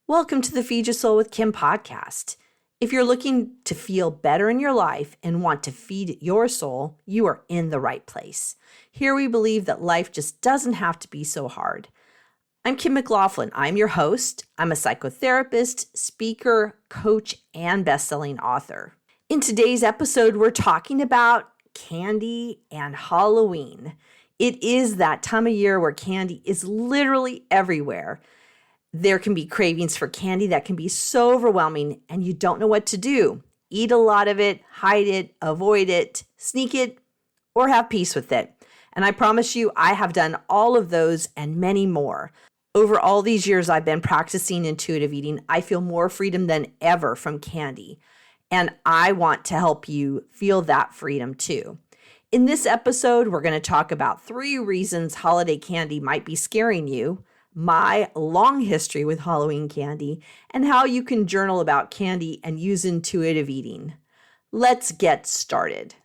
Welcome to the Feed Your Soul with Kim podcast. If you're looking to feel better in your life and want to feed your soul, you are in the right place. Here we believe that life just doesn't have to be so hard. I'm Kim McLaughlin. I'm your host. I'm a psychotherapist, speaker, coach, and best-selling author. In today's episode, we're talking about candy and Halloween. It is that time of year where candy is literally everywhere. There can be cravings for candy that can be so overwhelming and you don't know what to do. Eat a lot of it, hide it, avoid it, sneak it, or have peace with it. And I promise you, I have done all of those and many more. Over all these years I've been practicing intuitive eating, I feel more freedom than ever from candy. And I want to help you feel that freedom too. In this episode, we're going to talk about 3 reasons holiday candy might be scaring you, my long history with Halloween candy, and how you can journal about candy and use intuitive eating. Let's get started.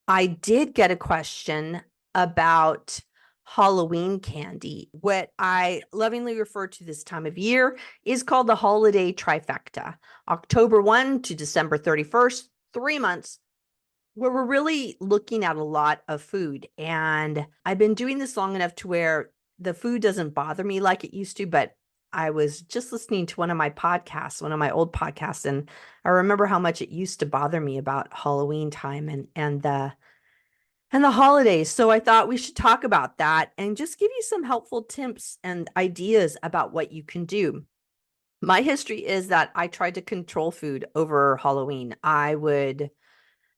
I did get a question about Halloween candy. What I lovingly refer to this time of year is called the holiday trifecta. October 1 to December 31st, 3 months where we're really looking at a lot of food. And I've been doing this long enough to where the food doesn't bother me like it used to, but I was just listening to one of my podcasts, one of my old podcasts, and I remember how much it used to bother me about Halloween time and the holidays. So I thought we should talk about that and just give you some helpful tips and ideas about what you can do. My history is that I tried to control food over Halloween. I would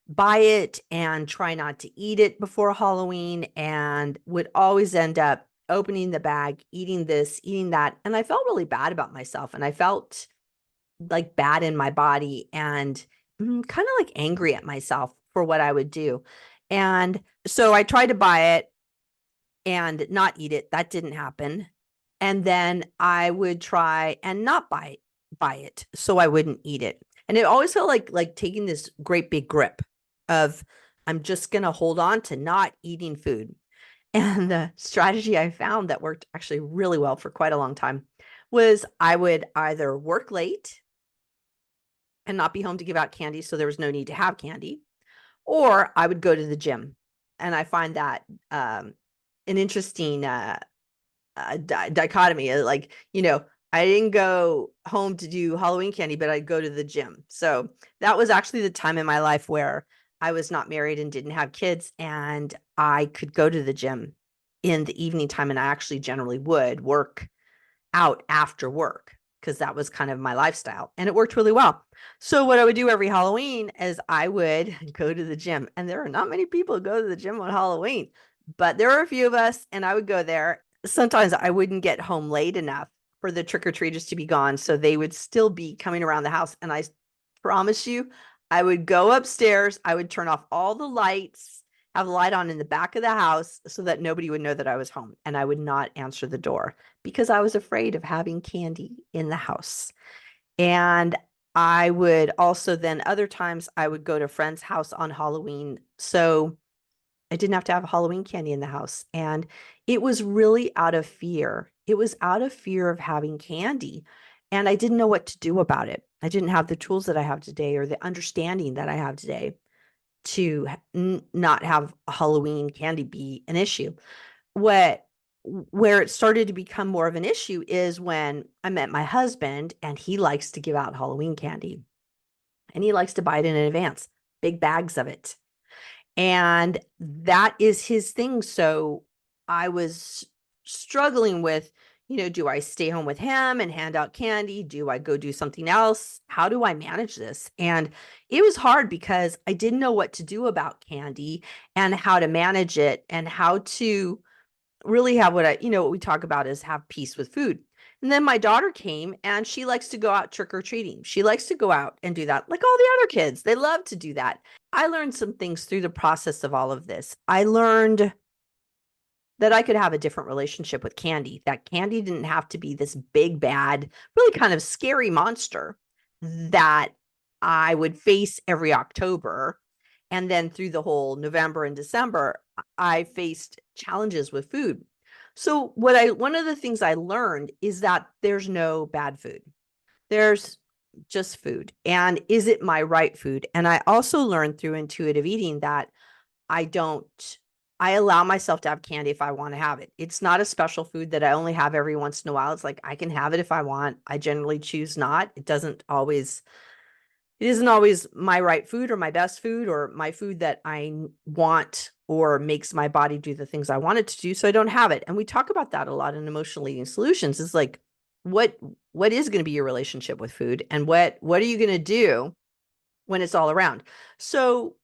buy it and try not to eat it before Halloween and would always end up opening the bag, eating this, eating that. And I felt really bad about myself and I felt like bad in my body and kind of like angry at myself for what I would do. And so I tried to buy it and not eat it. That didn't happen. And then I would try and not buy it so I wouldn't eat it. And it always felt like taking this great big grip of I'm just going to hold on to not eating food. And the strategy I found that worked actually really well for quite a long time was I would either work late and not be home to give out candy, so there was no need to have candy, or I would go to the gym. And I find that an interesting dichotomy. Like, I didn't go home to do Halloween candy, but I'd go to the gym. So that was actually the time in my life where I was not married and didn't have kids, and I could go to the gym in the evening time. And I actually generally would work out after work because that was kind of my lifestyle and it worked really well. So what I would do every Halloween is I would go to the gym, and there are not many people who go to the gym on Halloween, but there are a few of us, and I would go there. Sometimes I wouldn't get home late enough for the trick-or-treaters to be gone, so they would still be coming around the house. And I promise you, I would go upstairs, I would turn off all the lights, have the light on in the back of the house so that nobody would know that I was home, and I would not answer the door because I was afraid of having candy in the house. And I would also then other times I would go to a friend's house on Halloween. So I didn't have to have Halloween candy in the house. And it was really out of fear. It was out of fear of having candy. And I didn't know what to do about it. I didn't have the tools that I have today or the understanding that I have today to not have Halloween candy be an issue. Where it started to become more of an issue is when I met my husband, and he likes to give out Halloween candy, and he likes to buy it in advance, big bags of it. And that is his thing. So I was struggling with, do I stay home with him and hand out candy? Do I go do something else? How do I manage this? And it was hard because I didn't know what to do about candy and how to manage it and how to really have what we talk about is have peace with food. And then my daughter came, and she likes to go out trick-or-treating. She likes to go out and do that like all the other kids. They love to do that. I learned some things through the process of all of this. I learned that I could have a different relationship with candy, that candy didn't have to be this big, bad, really kind of scary monster that I would face every October. And then through the whole November and December, I faced challenges with food. So one of the things I learned is that there's no bad food. There's just food. And is it my right food? And I also learned through intuitive eating that I don't, I allow myself to have candy if I want to have it. It's not a special food that I only have every once in a while. It's like I can have it if I want. I generally choose not. It isn't always my right food or my best food or my food that I want or makes my body do the things I want it to do. So I don't have it. And we talk about that a lot in emotional eating solutions. It's like, what is going to be your relationship with food, and what are you going to do when it's all around? So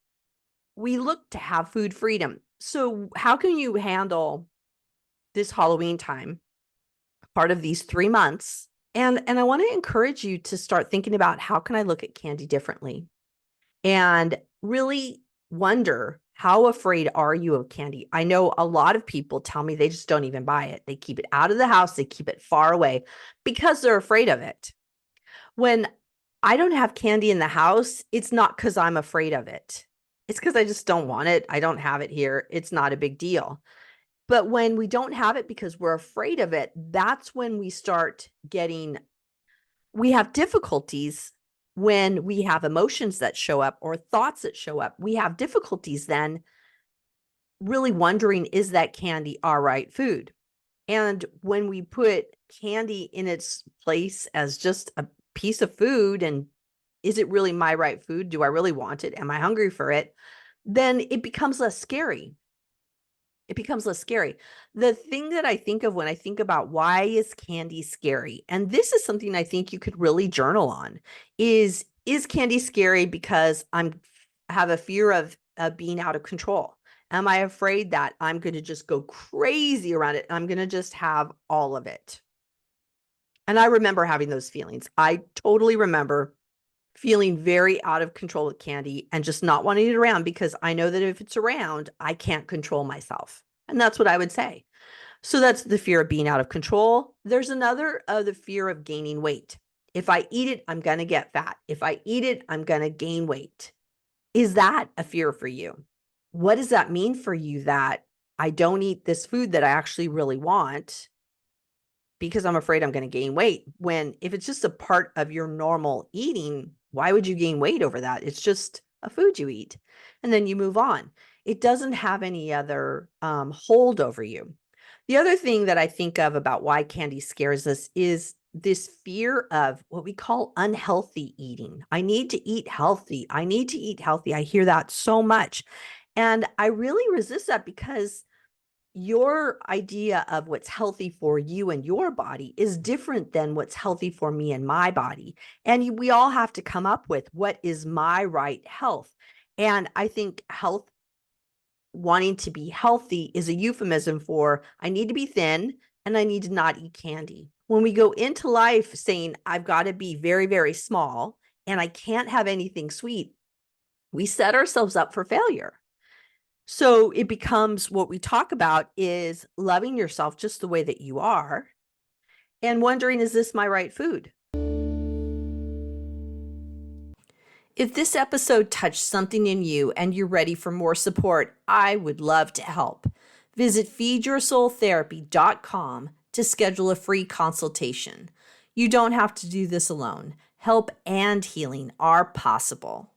we look to have food freedom. So how can you handle this Halloween time, part of these 3 months? And I want to encourage you to start thinking about, how can I look at candy differently? And really wonder, how afraid are you of candy? I know a lot of people tell me they just don't even buy it. They keep it out of the house. They keep it far away because they're afraid of it. When I don't have candy in the house, it's not because I'm afraid of it. It's because I just don't want it. I don't have it here. It's not a big deal. But when we don't have it because we're afraid of it, that's when we have difficulties. When we have emotions that show up or thoughts that show up, we have difficulties then really wondering, is that candy our right food? And when we put candy in its place as just a piece of food, and is it really my right food? Do I really want it? Am I hungry for it? Then it becomes less scary. It becomes less scary. The thing that I think of when I think about why is candy scary, and this is something I think you could really journal on, is candy scary because I have a fear of being out of control? Am I afraid that I'm going to just go crazy around it? I'm going to just have all of it. And I remember having those feelings. I totally remember feeling very out of control with candy and just not wanting it around, because I know that if it's around, I can't control myself. And that's what I would say. So that's the fear of being out of control. There's another the fear of gaining weight. If I eat it, I'm going to get fat. If I eat it, I'm going to gain weight. Is that a fear for you? What does that mean for you, that I don't eat this food that I actually really want because I'm afraid I'm going to gain weight? When if it's just a part of your normal eating, why would you gain weight over that? It's just a food you eat, and then you move on. It doesn't have any other hold over you. The other thing that I think of about why candy scares us is this fear of what we call unhealthy eating. I need to eat healthy. I need to eat healthy. I hear that so much. And I really resist that, because your idea of what's healthy for you and your body is different than what's healthy for me and my body. And we all have to come up with, what is my right health? And I think wanting to be healthy is a euphemism for, I need to be thin and I need to not eat candy. When we go into life saying, I've got to be very, very small and I can't have anything sweet, we set ourselves up for failure. So it becomes, what we talk about is loving yourself just the way that you are and wondering, is this my right food? If this episode touched something in you and you're ready for more support, I would love to help. Visit feedyoursoultherapy.com to schedule a free consultation. You don't have to do this alone. Help and healing are possible.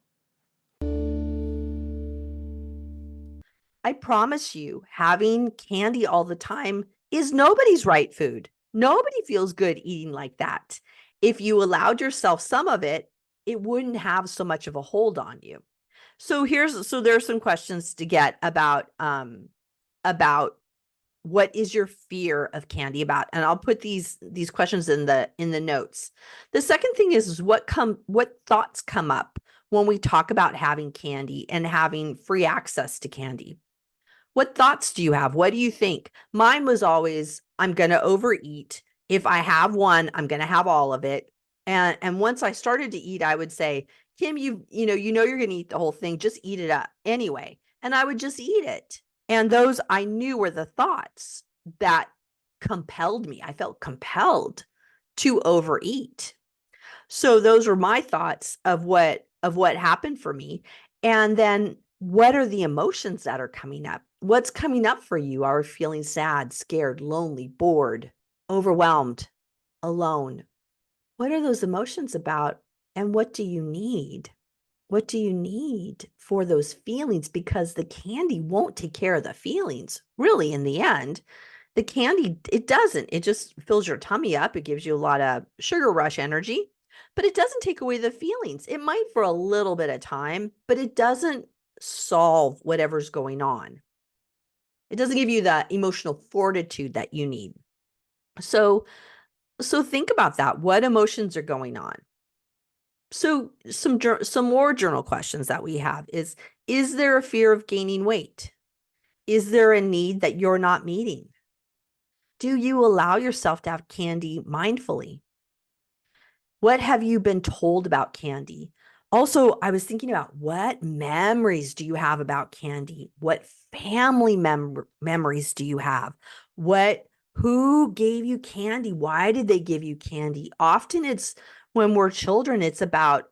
I promise you, having candy all the time is nobody's right food. Nobody feels good eating like that. If you allowed yourself some of it, it wouldn't have so much of a hold on you. So there's some questions to get about what is your fear of candy about, and I'll put these questions in the notes. The second thing is what thoughts come up when we talk about having candy and having free access to candy. What thoughts do you have? What do you think? Mine was always, I'm going to overeat. If I have one, I'm going to have all of it. And once I started to eat, I would say, Kim, you know you're going to eat the whole thing. Just eat it up anyway. And I would just eat it. And those I knew were the thoughts that compelled me. I felt compelled to overeat. So those were my thoughts of what happened for me. And then what are the emotions that are coming up? What's coming up for you? Are we feeling sad, scared, lonely, bored, overwhelmed, alone? What are those emotions about? And what do you need? What do you need for those feelings? Because the candy won't take care of the feelings, really, in the end. The candy, it doesn't. It just fills your tummy up. It gives you a lot of sugar rush energy, but it doesn't take away the feelings. It might for a little bit of time, but it doesn't solve whatever's going on. It doesn't give you the emotional fortitude that you need. So think about that. What emotions are going on? So some more journal questions that we have is there a fear of gaining weight? Is there a need that you're not meeting? Do you allow yourself to have candy mindfully? What have you been told about candy? Also, I was thinking about what memories do you have about candy? What family memories do you have? Who gave you candy? Why did they give you candy? Often it's when we're children, it's about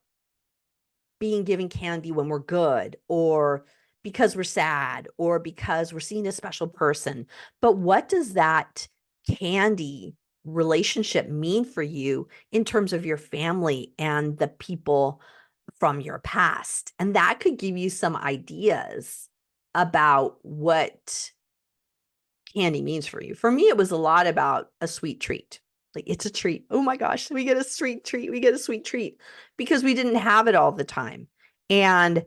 being given candy when we're good, or because we're sad, or because we're seeing a special person. But what does that candy relationship mean for you in terms of your family and the people from your past? And that could give you some ideas about what candy means for you. For me, it was a lot about a sweet treat. Like, it's a treat. Oh my gosh, we get a sweet treat. We get a sweet treat because we didn't have it all the time. And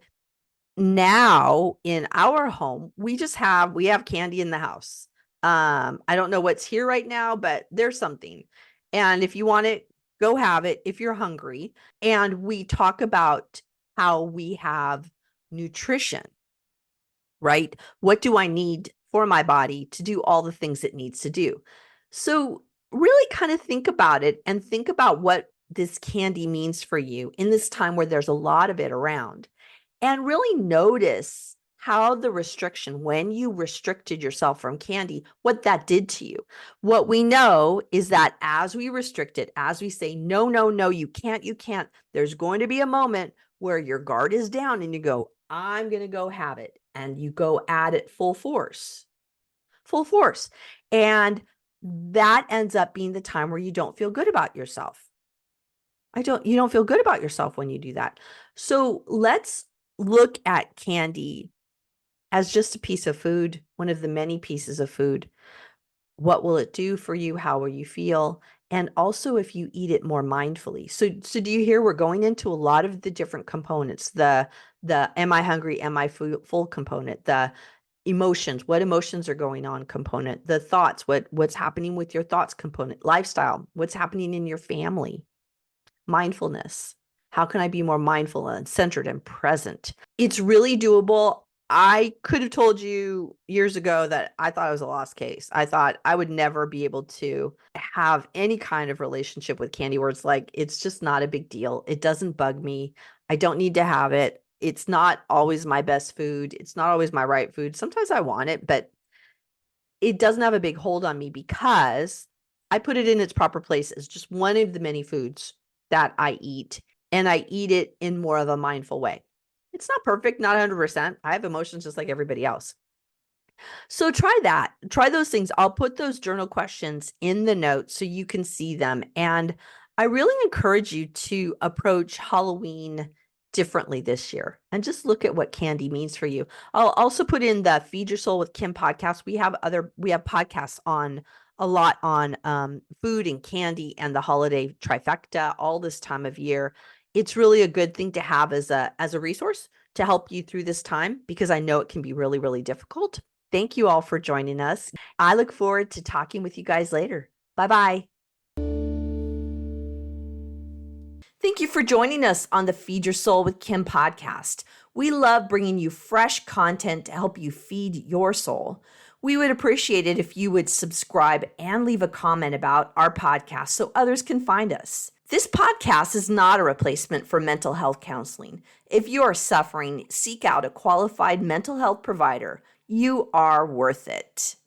now in our home, we have candy in the house. I don't know what's here right now, but there's something. And if you want it, go have it if you're hungry. And we talk about how we have nutrition, right? What do I need for my body to do all the things it needs to do? So really kind of think about it and think about what this candy means for you in this time where there's a lot of it around. And really notice how the restriction, when you restricted yourself from candy, what that did to you. What we know is that as we restrict it, as we say, no, no, no, you can't, there's going to be a moment where your guard is down and you go, I'm going to go have it. And you go at it full force. And that ends up being the time where you don't feel good about yourself. You don't feel good about yourself when you do that. So let's look at candy as just a piece of food, one of the many pieces of food. What will it do for you? How will you feel? And also if you eat it more mindfully. So do you hear we're going into a lot of the different components, the am I hungry, am I full component, the emotions, what emotions are going on component, the thoughts, what's happening with your thoughts component, lifestyle, what's happening in your family, mindfulness. How can I be more mindful and centered and present? It's really doable. I could have told you years ago that I thought it was a lost case. I thought I would never be able to have any kind of relationship with candy where it's like, it's just not a big deal. It doesn't bug me. I don't need to have it. It's not always my best food. It's not always my right food. Sometimes I want it, but it doesn't have a big hold on me because I put it in its proper place as just one of the many foods that I eat, and I eat it in more of a mindful way. It's not perfect, not 100%. I have emotions just like everybody else. So try that. Try those things. I'll put those journal questions in the notes so you can see them. And I really encourage you to approach Halloween differently this year and just look at what candy means for you. I'll also put in the Feed Your Soul with Kim podcast. We have podcasts on a lot on food and candy and the holiday trifecta all this time of year. It's really a good thing to have as a resource to help you through this time, because I know it can be really, really difficult. Thank you all for joining us. I look forward to talking with you guys later. Bye-bye. Thank you for joining us on the Feed Your Soul with Kim podcast. We love bringing you fresh content to help you feed your soul. We would appreciate it if you would subscribe and leave a comment about our podcast so others can find us. This podcast is not a replacement for mental health counseling. If you are suffering, seek out a qualified mental health provider. You are worth it.